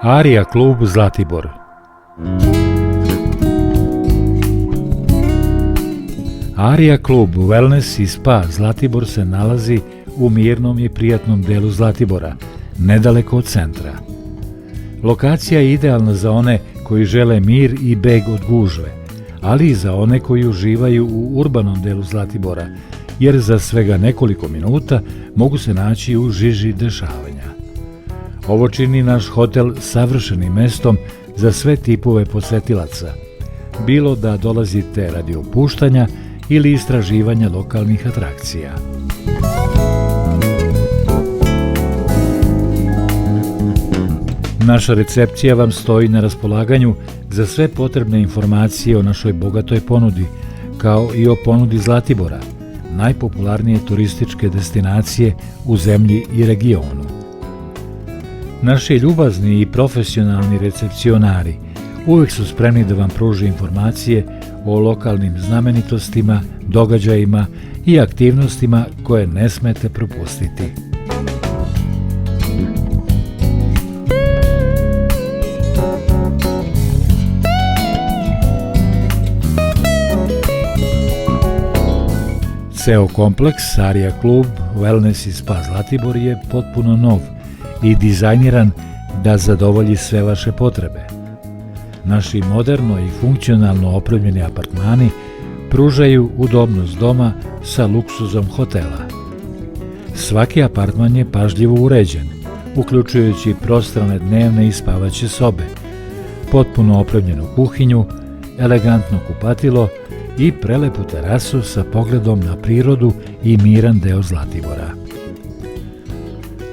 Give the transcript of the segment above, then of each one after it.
Aria klub Zlatibor. Aria klub Wellness i Spa Zlatibor se nalazi u mirnom i prijatnom delu Zlatibora, nedaleko od centra. Lokacija je idealna za one koji žele mir i beg od gužve, ali i za one koji uživaju u urbanom delu Zlatibora, jer za svega nekoliko minuta mogu se naći u žiži dešavanja. Ovo čini naš hotel savršenim mestom za sve tipove posetilaca, bilo da dolazite radi opuštanja ili istraživanja lokalnih atrakcija. Naša recepcija vam stoji na raspolaganju za sve potrebne informacije o našoj bogatoj ponudi, kao i o ponudi Zlatibora, najpopularnije turističke destinacije u zemlji i regionu. Naši ljubazni i profesionalni recepcionari uvek su spremni da vam pruže informacije o lokalnim znamenitostima, događajima i aktivnostima koje ne smete propustiti. Ceo kompleks Aria klub Wellness i Spa Zlatibor je potpuno nov i dizajniran da zadovolji sve vaše potrebe. Naši moderno i funkcionalno opremljeni apartmani pružaju udobnost doma sa luksuzom hotela. Svaki apartman je pažljivo uređen, uključujući prostrane dnevne i spavaće sobe, potpuno opremljenu kuhinju, elegantno kupatilo i prelepu terasu sa pogledom na prirodu i miran deo Zlatibora.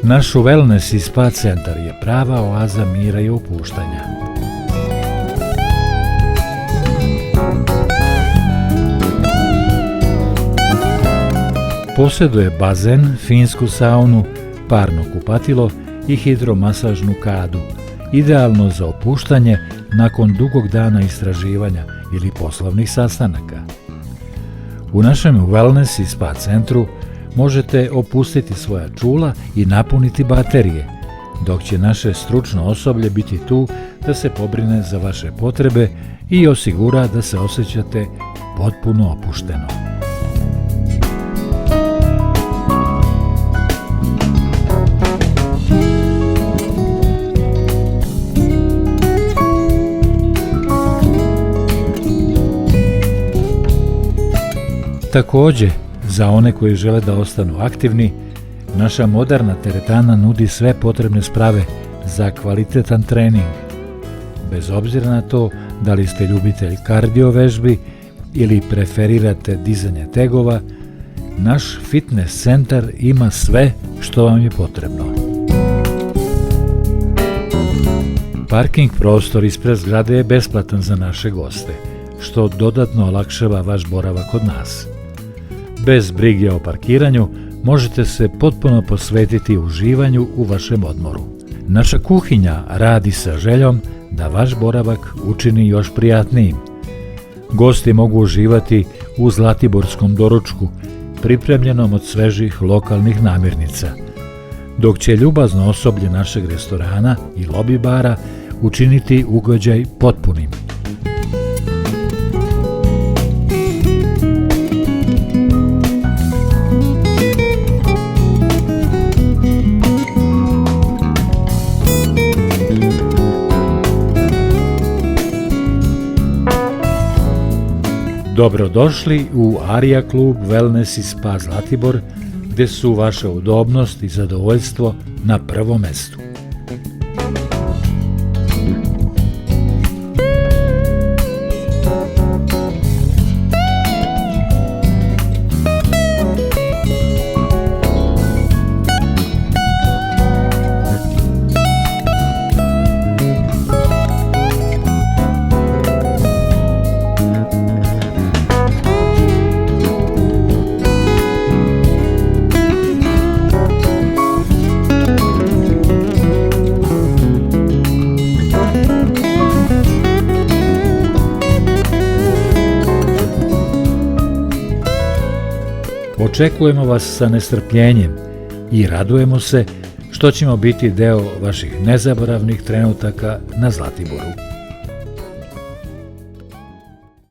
Naš wellness i spa centar je prava oaza mira i opuštanja. Poseduje bazen, finsku saunu, parno kupatilo i hidromasažnu kadu, idealno za opuštanje nakon dugog dana istraživanja ili poslovnih sastanaka. U našem wellness i spa centru možete opustiti svoja čula i napuniti baterije, dok će naše stručno osoblje biti tu da se pobrine za vaše potrebe i osigura da se osjećate potpuno opušteno. Takođe, za one koji žele da ostanu aktivni, naša moderna teretana nudi sve potrebne sprave za kvalitetan trening. Bez obzira na to da li ste ljubitelj kardio vežbi ili preferirate dizanje tegova, naš fitness centar ima sve što vam je potrebno. Parking prostor ispred zgrade je besplatan za naše goste, što dodatno olakšava vaš boravak kod nas. Bez brige o parkiranju možete se potpuno posvetiti uživanju u vašem odmoru. Naša kuhinja radi sa željom da vaš boravak učini još prijatnijim. Gosti mogu uživati u zlatiborskom doručku, pripremljenom od svežih lokalnih namirnica, dok će ljubazno osoblje našeg restorana i lobi bara učiniti ugođaj potpunim. Dobrodošli u Aria klub Wellness i Spa Zlatibor, gde su vaša udobnost i zadovoljstvo na prvom mestu. Očekujemo vas sa nestrpljenjem i radujemo se što ćemo biti deo vaših nezaboravnih trenutaka na Zlatiboru.